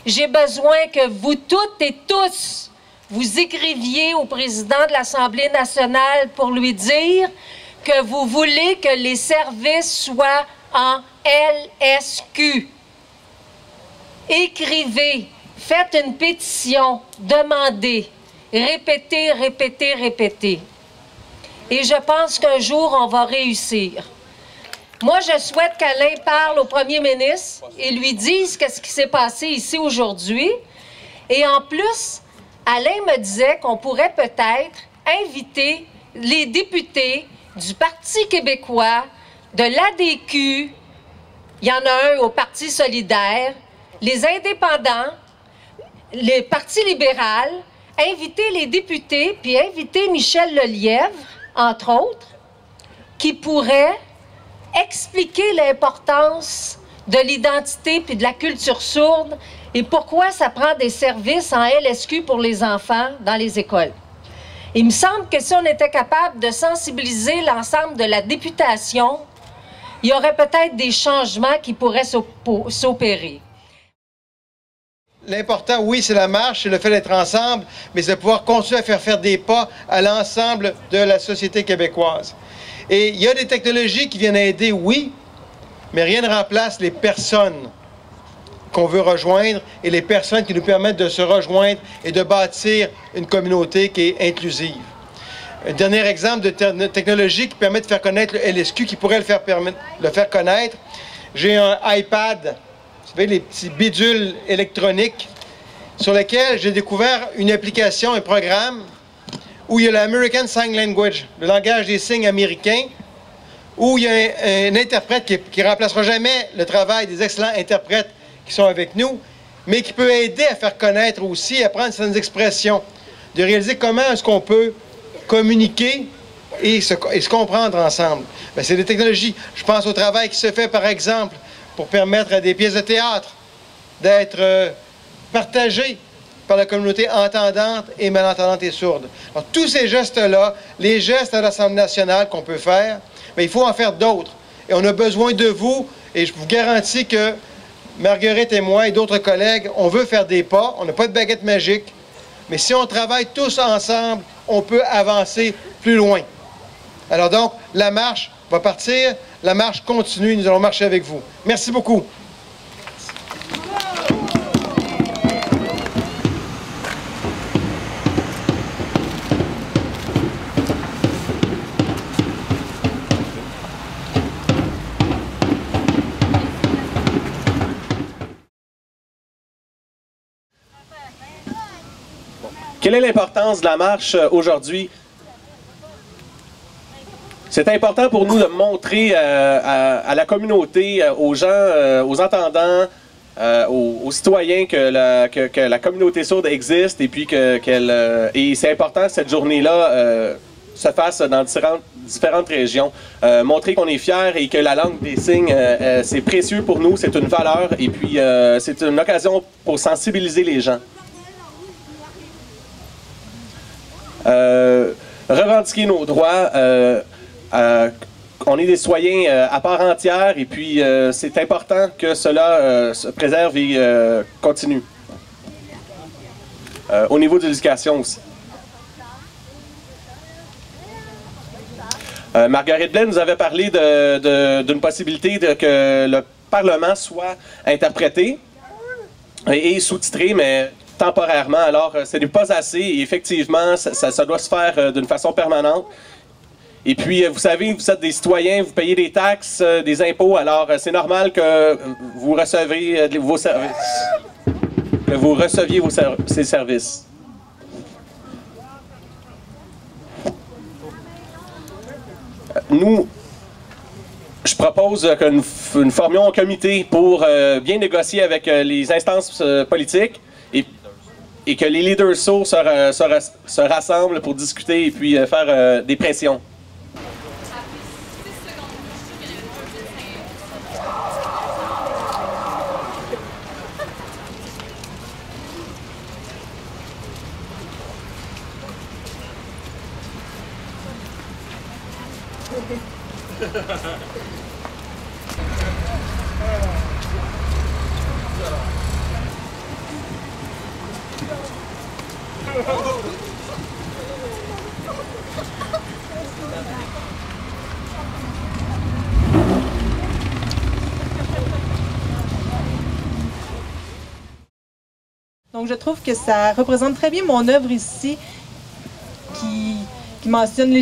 J'ai besoin que vous toutes et tous, vous écriviez au président de l'Assemblée nationale pour lui dire que vous voulez que les services soient en LSQ. Écrivez, faites une pétition, demandez, répétez, répétez, répétez. Et je pense qu'un jour, on va réussir. Moi, je souhaite qu'Alain parle au premier ministre et lui dise qu'est-ce qui s'est passé ici aujourd'hui. Et en plus, Alain me disait qu'on pourrait peut-être inviter les députés du Parti québécois, de l'ADQ, il y en a un au Parti solidaire, les indépendants, le Parti libéral, inviter les députés, puis inviter Michel Lelièvre, entre autres, qui pourrait expliquer l'importance de l'identité puis de la culture sourde et pourquoi ça prend des services en LSQ pour les enfants dans les écoles. Il me semble que si on était capable de sensibiliser l'ensemble de la députation, il y aurait peut-être des changements qui pourraient s'opérer. L'important, oui, c'est la marche, c'est le fait d'être ensemble, mais c'est de pouvoir continuer à faire des pas à l'ensemble de la société québécoise. Et il y a des technologies qui viennent aider, oui, mais rien ne remplace les personnes qu'on veut rejoindre et les personnes qui nous permettent de se rejoindre et de bâtir une communauté qui est inclusive. Un dernier exemple de technologie qui permet de faire connaître le LSQ, qui pourrait le faire connaître. J'ai un iPad, vous savez, les petits bidules électroniques, sur lesquels j'ai découvert une application, un programme, où il y a l'American Sign Language, le langage des signes américain, où il y a un interprète qui ne remplacera jamais le travail des excellents interprètes qui sont avec nous, mais qui peut aider à faire connaître aussi, à prendre certaines expressions, de réaliser comment est-ce qu'on peut communiquer et se comprendre ensemble. C'est des technologies. Je pense au travail qui se fait, par exemple, pour permettre à des pièces de théâtre d'être partagées par la communauté entendante et malentendante et sourde. Alors, tous ces gestes-là, les gestes à l'Assemblée nationale qu'on peut faire, mais il faut en faire d'autres. Et on a besoin de vous, et je vous garantis que Marguerite et moi et d'autres collègues, on veut faire des pas, on n'a pas de baguette magique, mais si on travaille tous ensemble, on peut avancer plus loin. Alors donc, la marche va partir, la marche continue, nous allons marcher avec vous. Merci beaucoup. Quelle est l'importance de la marche aujourd'hui? C'est important pour nous de montrer à la communauté, aux gens, aux entendants, aux citoyens que la communauté sourde existe et puis et c'est important que cette journée-là se fasse dans différentes régions. Montrer qu'on est fiers et que la langue des signes, c'est précieux pour nous, c'est une valeur et puis c'est une occasion pour sensibiliser les gens. Revendiquer nos droits, on est des citoyens à part entière et puis c'est important que cela se préserve et continue. Au niveau de l'éducation aussi. Marguerite Blais nous avait parlé d'une possibilité que le Parlement soit interprété et sous-titré, mais temporairement. Alors, ce n'est pas assez et effectivement, ça doit se faire d'une façon permanente. Et puis, vous savez, vous êtes des citoyens, vous payez des taxes, des impôts, alors c'est normal que vous receviez vos services. Que vous receviez ces services. Nous, je propose que nous formions un comité pour bien négocier avec les instances politiques et que les leaders sourds se rassemblent pour discuter et puis faire des pressions. Donc je trouve que ça représente très bien mon œuvre ici, qui mentionne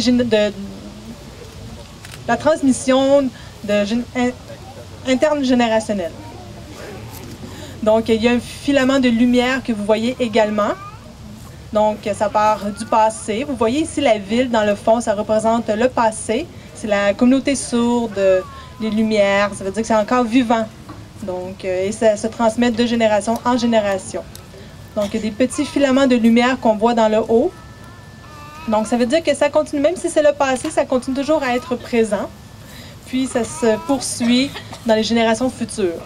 la transmission intergénérationnelle. Donc il y a un filament de lumière que vous voyez également. Donc ça part du passé. Vous voyez ici la ville dans le fond, ça représente le passé. C'est la communauté sourde, les lumières, ça veut dire que c'est encore vivant. Donc, et ça se transmet de génération en génération. Donc, il y a des petits filaments de lumière qu'on voit dans le haut. Donc, ça veut dire que ça continue, même si c'est le passé, ça continue toujours à être présent. Puis, ça se poursuit dans les générations futures.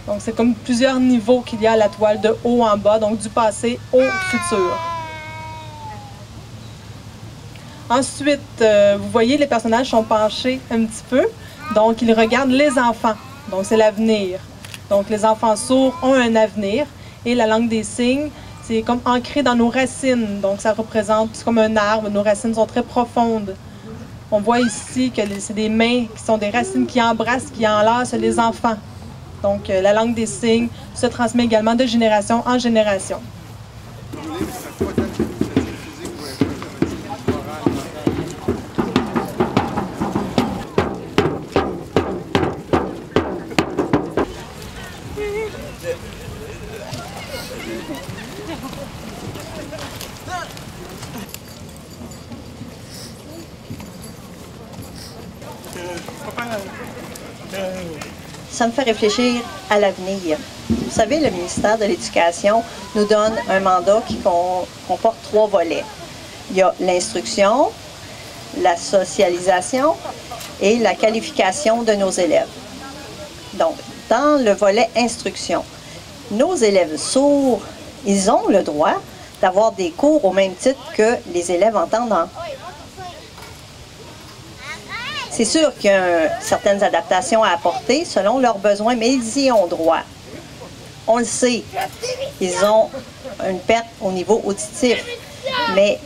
Donc, c'est comme plusieurs niveaux qu'il y a à la toile, de haut en bas, donc du passé au futur. Ensuite, vous voyez, les personnages sont penchés un petit peu. Donc, ils regardent les enfants. Donc, c'est l'avenir. Donc, les enfants sourds ont un avenir. Et la langue des signes, c'est comme ancré dans nos racines. Donc, ça représente, c'est comme un arbre, nos racines sont très profondes. On voit ici que c'est des mains qui sont des racines qui embrassent, qui enlacent les enfants. Donc, la langue des signes se transmet également de génération en génération. Ça me fait réfléchir à l'avenir. Vous savez, le ministère de l'Éducation nous donne un mandat qui comporte 3 volets. Il y a l'instruction, la socialisation et la qualification de nos élèves. Donc, dans le volet instruction, nos élèves sourds, ils ont le droit d'avoir des cours au même titre que les élèves entendants. C'est sûr qu'il y a certaines adaptations à apporter selon leurs besoins, mais ils y ont droit. On le sait, ils ont une perte au niveau auditif, mais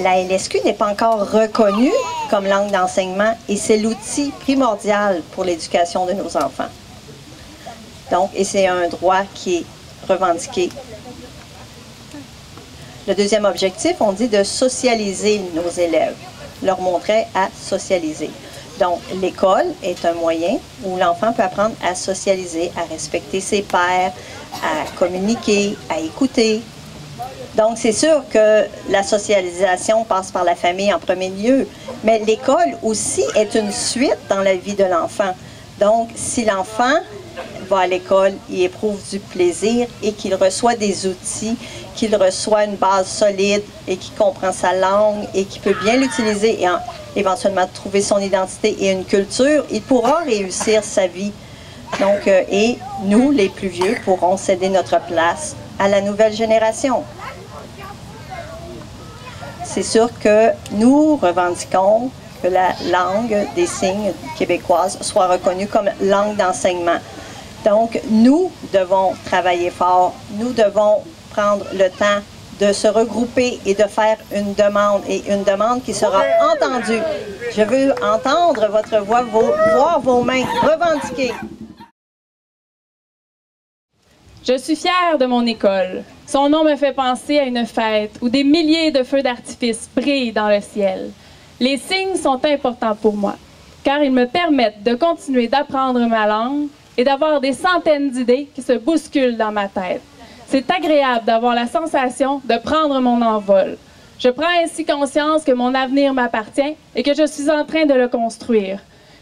la LSQ n'est pas encore reconnue comme langue d'enseignement et c'est l'outil primordial pour l'éducation de nos enfants. Donc, et c'est un droit qui est revendiqué. Le deuxième objectif, on dit de socialiser nos élèves, leur montrer à socialiser. Donc, l'école est un moyen où l'enfant peut apprendre à socialiser, à respecter ses pairs, à communiquer, à écouter. Donc, c'est sûr que la socialisation passe par la famille en premier lieu, mais l'école aussi est une suite dans la vie de l'enfant. Donc, si l'enfant va à l'école, il éprouve du plaisir et qu'il reçoit des outils, qu'il reçoit une base solide et qu'il comprend sa langue et qu'il peut bien l'utiliser et éventuellement trouver son identité et une culture, il pourra réussir sa vie. Donc, et nous, les plus vieux, pourrons céder notre place à la nouvelle génération. C'est sûr que nous revendiquons que la langue des signes québécoise soit reconnue comme langue d'enseignement. Donc, nous devons travailler fort, nous devons prendre le temps de se regrouper et de faire une demande, et une demande qui sera entendue. Je veux entendre votre voix, voir vos mains, revendiquer. Je suis fière de mon école. Son nom me fait penser à une fête où des milliers de feux d'artifice brillent dans le ciel. Les signes sont importants pour moi, car ils me permettent de continuer d'apprendre ma langue et d'avoir des centaines d'idées qui se bousculent dans ma tête. C'est agréable d'avoir la sensation de prendre mon envol. Je prends ainsi conscience que mon avenir m'appartient et que je suis en train de le construire.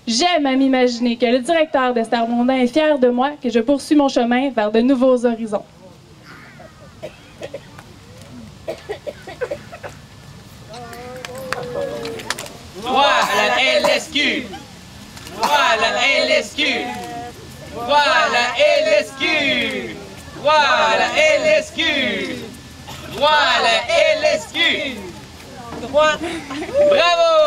J'aime à m'imaginer que le directeur d'Esther Mondin est fier de moi, que je poursuis mon chemin vers de nouveaux horizons. Voilà LSQ! Voilà LSQ! Voilà LSQ! Voilà LSQ! Voilà LSQ! Droit. Bravo!